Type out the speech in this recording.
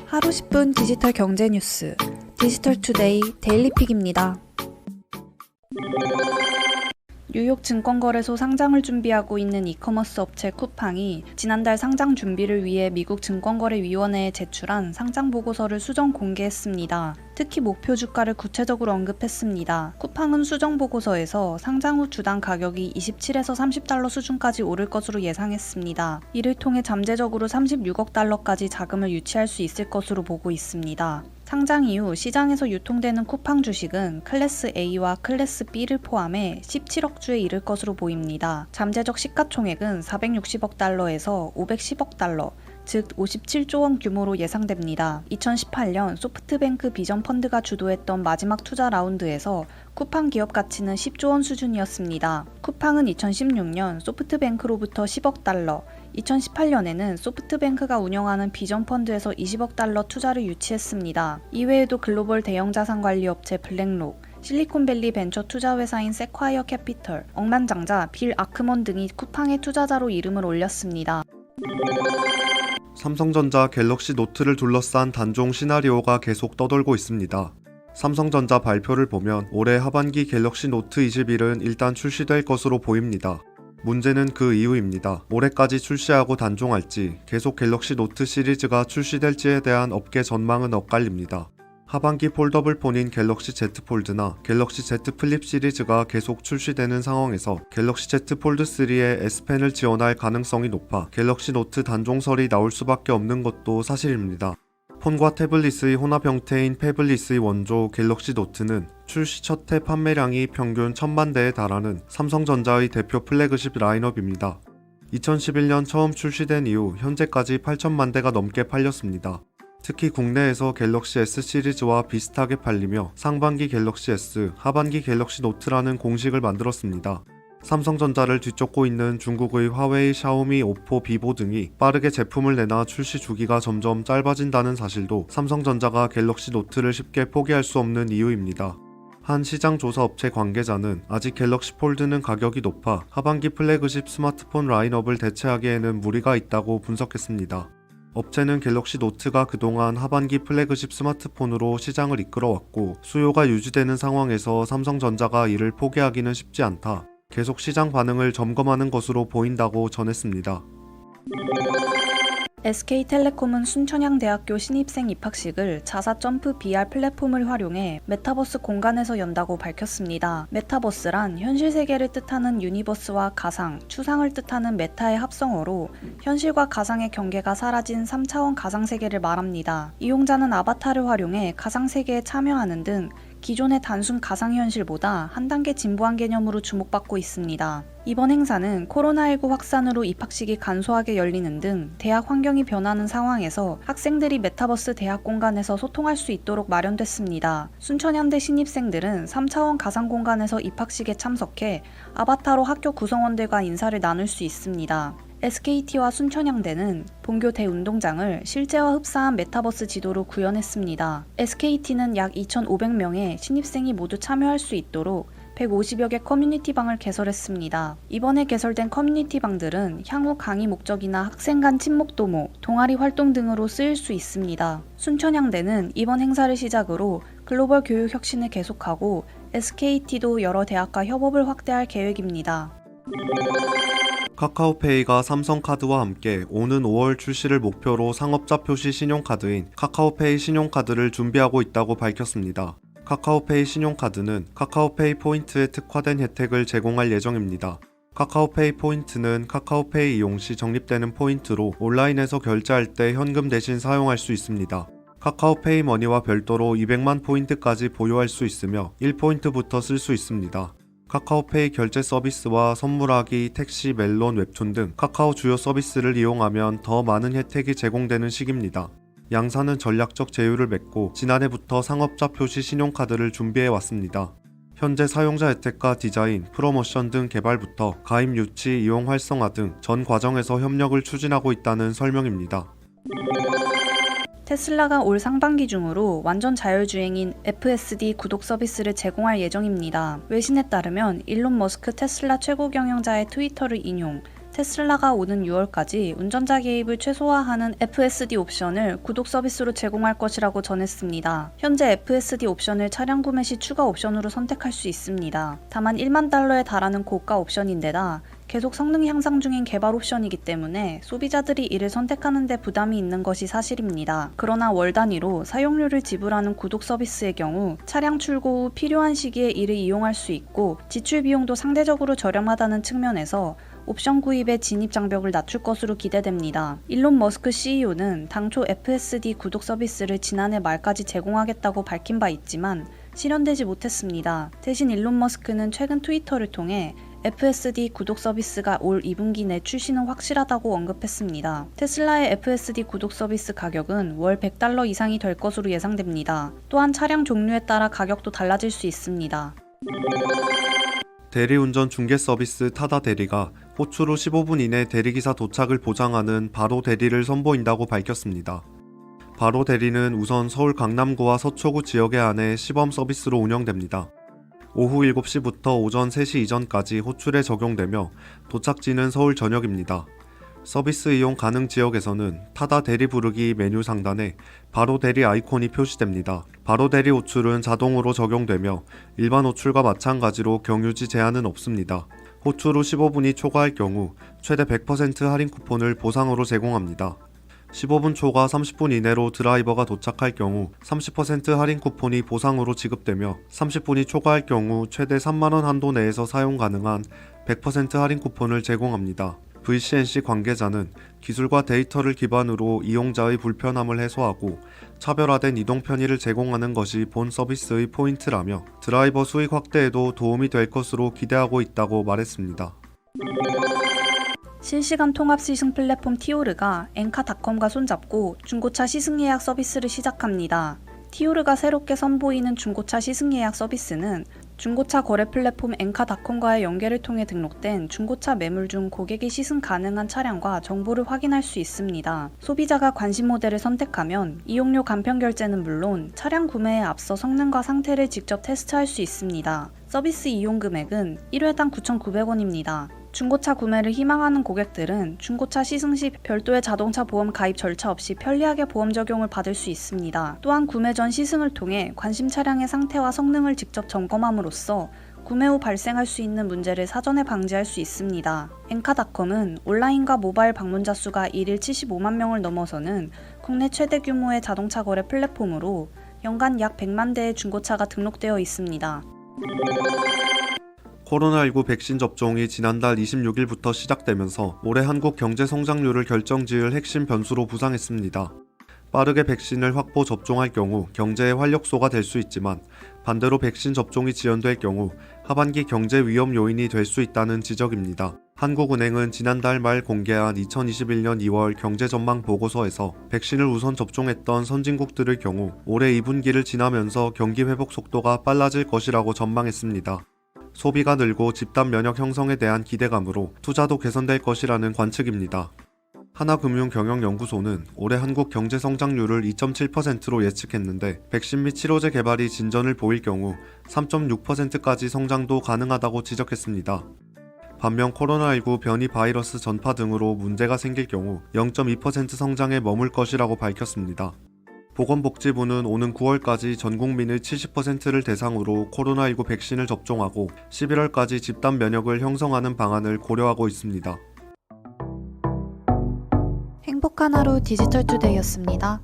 하루 10분 디지털 경제 뉴스 디지털투데이 데일리픽입니다. 뉴욕 증권거래소 상장을 준비하고 있는 이커머스 업체 쿠팡이 지난달 상장 준비를 위해 미국 증권거래위원회에 제출한 상장 보고서를 수정 공개했습니다. 특히 목표 주가를 구체적으로 언급했습니다. 쿠팡은 수정 보고서에서 상장 후 주당 가격이 27에서 30달러 수준까지 오를 것으로 예상했습니다. 이를 통해 잠재적으로 36억 달러까지 자금을 유치할 수 있을 것으로 보고 있습니다. 상장 이후 시장에서 유통되는 쿠팡 주식은 클래스 A와 클래스 B를 포함해 17억 주에 이를 것으로 보입니다. 잠재적 시가총액은 460억 달러에서 510억 달러, 즉 57조 원 규모로 예상됩니다. 2018년 소프트뱅크 비전펀드가 주도했던 마지막 투자 라운드에서 쿠팡 기업 가치는 10조 원 수준이었습니다. 쿠팡은 2016년 소프트뱅크로부터 10억 달러, 2018년에는 소프트뱅크가 운영하는 비전펀드에서 20억 달러 투자를 유치했습니다. 이외에도 글로벌 대형 자산관리 업체 블랙록, 실리콘밸리 벤처 투자회사인 세콰이어 캐피털, 억만장자 빌 아크먼 등이 쿠팡의 투자자로 이름을 올렸습니다. 삼성전자 갤럭시 노트를 둘러싼 단종 시나리오가 계속 떠돌고 있습니다. 삼성전자 발표를 보면 올해 하반기 갤럭시 노트 21은 일단 출시될 것으로 보입니다. 문제는 그 이유입니다. 올해까지 출시하고 단종할지, 계속 갤럭시 노트 시리즈가 출시될지에 대한 업계 전망은 엇갈립니다. 하반기 폴더블 폰인 갤럭시 Z 폴드나 갤럭시 Z 플립 시리즈가 계속 출시되는 상황에서 갤럭시 Z 폴드 3에 S펜을 지원할 가능성이 높아 갤럭시 노트 단종설이 나올 수밖에 없는 것도 사실입니다. 폰과 태블릿의 혼합 형태인 패블릿의 원조 갤럭시 노트는 출시 첫 해 판매량이 평균 1000만 대에 달하는 삼성전자의 대표 플래그십 라인업입니다. 2011년 처음 출시된 이후 현재까지 8천만 대가 넘게 팔렸습니다. 특히 국내에서 갤럭시 S 시리즈와 비슷하게 팔리며 상반기 갤럭시 S, 하반기 갤럭시 노트라는 공식을 만들었습니다. 삼성전자를 뒤쫓고 있는 중국의 화웨이, 샤오미, 오포, 비보 등이 빠르게 제품을 내놔 출시 주기가 점점 짧아진다는 사실도 삼성전자가 갤럭시 노트를 쉽게 포기할 수 없는 이유입니다. 한 시장 조사 업체 관계자는 아직 갤럭시 폴드는 가격이 높아 하반기 플래그십 스마트폰 라인업을 대체하기에는 무리가 있다고 분석했습니다. 업체는 갤럭시 노트가 그동안 하반기 플래그십 스마트폰으로 시장을 이끌어왔고 수요가 유지되는 상황에서 삼성전자가 이를 포기하기는 쉽지 않다. 계속 시장 반응을 점검하는 것으로 보인다고 전했습니다. SK텔레콤은 순천향대학교 신입생 입학식을 자사 점프 VR 플랫폼을 활용해 메타버스 공간에서 연다고 밝혔습니다. 메타버스란 현실 세계를 뜻하는 유니버스와 가상, 추상을 뜻하는 메타의 합성어로 현실과 가상의 경계가 사라진 3차원 가상세계를 말합니다. 이용자는 아바타를 활용해 가상세계에 참여하는 등 기존의 단순 가상현실보다 한 단계 진보한 개념으로 주목받고 있습니다. 이번 행사는 코로나19 확산으로 입학식이 간소하게 열리는 등 대학 환경이 변하는 상황에서 학생들이 메타버스 대학 공간에서 소통할 수 있도록 마련됐습니다. 순천향대 신입생들은 3차원 가상 공간에서 입학식에 참석해 아바타로 학교 구성원들과 인사를 나눌 수 있습니다. SKT와 순천향대는 본교 대운동장을 실제와 흡사한 메타버스 지도로 구현했습니다. SKT는 약 2,500명의 신입생이 모두 참여할 수 있도록 150여 개 커뮤니티방을 개설했습니다. 이번에 개설된 커뮤니티방들은 향후 강의 목적이나 학생 간 친목 도모, 동아리 활동 등으로 쓰일 수 있습니다. 순천향대는 이번 행사를 시작으로 글로벌 교육 혁신을 계속하고 SKT도 여러 대학과 협업을 확대할 계획입니다. 카카오페이가 삼성카드와 함께 오는 5월 출시를 목표로 상업자 표시 신용카드인 카카오페이 신용카드를 준비하고 있다고 밝혔습니다. 카카오페이 신용카드는 카카오페이 포인트에 특화된 혜택을 제공할 예정입니다. 카카오페이 포인트는 카카오페이 이용 시 적립되는 포인트로 온라인에서 결제할 때 현금 대신 사용할 수 있습니다. 카카오페이 머니와 별도로 200만 포인트까지 보유할 수 있으며 1포인트부터 쓸 수 있습니다. 카카오페이 결제 서비스와 선물하기, 택시, 멜론, 웹툰 등 카카오 주요 서비스를 이용하면 더 많은 혜택이 제공되는 시기입니다. 양사는 전략적 제휴를 맺고 지난해부터 상업자 표시 신용카드를 준비해왔습니다. 현재 사용자 혜택과 디자인, 프로모션 등 개발부터 가입 유치, 이용 활성화 등 전 과정에서 협력을 추진하고 있다는 설명입니다. 테슬라가 올 상반기 중으로 완전 자율주행인 FSD 구독 서비스를 제공할 예정입니다. 외신에 따르면 일론 머스크 테슬라 최고 경영자의 트위터를 인용, 테슬라가 오는 6월까지 운전자 개입을 최소화하는 FSD 옵션을 구독 서비스로 제공할 것이라고 전했습니다. 현재 FSD 옵션을 차량 구매 시 추가 옵션으로 선택할 수 있습니다. 다만 1만 달러에 달하는 고가 옵션인데다 계속 성능 향상 중인 개발 옵션이기 때문에 소비자들이 이를 선택하는 데 부담이 있는 것이 사실입니다. 그러나 월 단위로 사용료를 지불하는 구독 서비스의 경우 차량 출고 후 필요한 시기에 이를 이용할 수 있고 지출 비용도 상대적으로 저렴하다는 측면에서 옵션 구입의 진입 장벽을 낮출 것으로 기대됩니다. 일론 머스크 CEO는 당초 FSD 구독 서비스를 지난해 말까지 제공하겠다고 밝힌 바 있지만 실현되지 못했습니다. 대신 일론 머스크는 최근 트위터를 통해 FSD 구독 서비스가 올 2분기 내 출시는 확실하다고 언급했습니다. 테슬라의 FSD 구독 서비스 가격은 월 100달러 이상이 될 것으로 예상됩니다. 또한 차량 종류에 따라 가격도 달라질 수 있습니다. 대리운전 중개 서비스 타다 대리가 호출 후 15분 이내 대리기사 도착을 보장하는 바로 대리를 선보인다고 밝혔습니다. 바로 대리는 우선 서울 강남구와 서초구 지역에 한해 시범 서비스로 운영됩니다. 오후 7시부터 오전 3시 이전까지 호출에 적용되며 도착지는 서울 전역입니다. 서비스 이용 가능 지역에서는 타다 대리 부르기 메뉴 상단에 바로 대리 아이콘이 표시됩니다. 바로 대리 호출은 자동으로 적용되며 일반 호출과 마찬가지로 경유지 제한은 없습니다. 호출 후 15분이 초과할 경우 최대 100% 할인 쿠폰을 보상으로 제공합니다. 15분 초과 30분 이내로 드라이버가 도착할 경우 30% 할인 쿠폰이 보상으로 지급되며 30분이 초과할 경우 최대 3만원 한도 내에서 사용 가능한 100% 할인 쿠폰을 제공합니다. VCNC 관계자는 기술과 데이터를 기반으로 이용자의 불편함을 해소하고 차별화된 이동 편의를 제공하는 것이 본 서비스의 포인트라며 드라이버 수익 확대에도 도움이 될 것으로 기대하고 있다고 말했습니다. 실시간 통합 시승 플랫폼 티오르가 엔카닷컴과 손잡고 중고차 시승 예약 서비스를 시작합니다. 티오르가 새롭게 선보이는 중고차 시승 예약 서비스는 중고차 거래 플랫폼 엔카닷컴과의 연계를 통해 등록된 중고차 매물 중 고객이 시승 가능한 차량과 정보를 확인할 수 있습니다. 소비자가 관심 모델을 선택하면 이용료 간편 결제는 물론 차량 구매에 앞서 성능과 상태를 직접 테스트할 수 있습니다. 서비스 이용 금액은 1회당 9,900원입니다. 중고차 구매를 희망하는 고객들은 중고차 시승 시 별도의 자동차 보험 가입 절차 없이 편리하게 보험 적용을 받을 수 있습니다. 또한 구매 전 시승을 통해 관심 차량의 상태와 성능을 직접 점검함으로써 구매 후 발생할 수 있는 문제를 사전에 방지할 수 있습니다. 엔카닷컴은 온라인과 모바일 방문자 수가 1일 75만 명을 넘어서는 국내 최대 규모의 자동차 거래 플랫폼으로 연간 약 100만 대의 중고차가 등록되어 있습니다. 코로나19 백신 접종이 지난달 26일부터 시작되면서 올해 한국 경제 성장률을 결정지을 핵심 변수로 부상했습니다. 빠르게 백신을 확보 접종할 경우 경제의 활력소가 될 수 있지만 반대로 백신 접종이 지연될 경우 하반기 경제 위험 요인이 될 수 있다는 지적입니다. 한국은행은 지난달 말 공개한 2021년 2월 경제 전망 보고서에서 백신을 우선 접종했던 선진국들의 경우 올해 2분기를 지나면서 경기 회복 속도가 빨라질 것이라고 전망했습니다. 소비가 늘고 집단 면역 형성에 대한 기대감으로 투자도 개선될 것이라는 관측입니다. 하나금융경영연구소는 올해 한국 경제 성장률을 2.7%로 예측했는데 백신 및 치료제 개발이 진전을 보일 경우 3.6%까지 성장도 가능하다고 지적했습니다. 반면 코로나19 변이 바이러스 전파 등으로 문제가 생길 경우 0.2% 성장에 머물 것이라고 밝혔습니다. 보건복지부는 오는 9월까지 전 국민의 70%를 대상으로 코로나19 백신을 접종하고 11월까지 집단 면역을 형성하는 방안을 고려하고 있습니다. 행복한 하루 디지털투데이였습니다.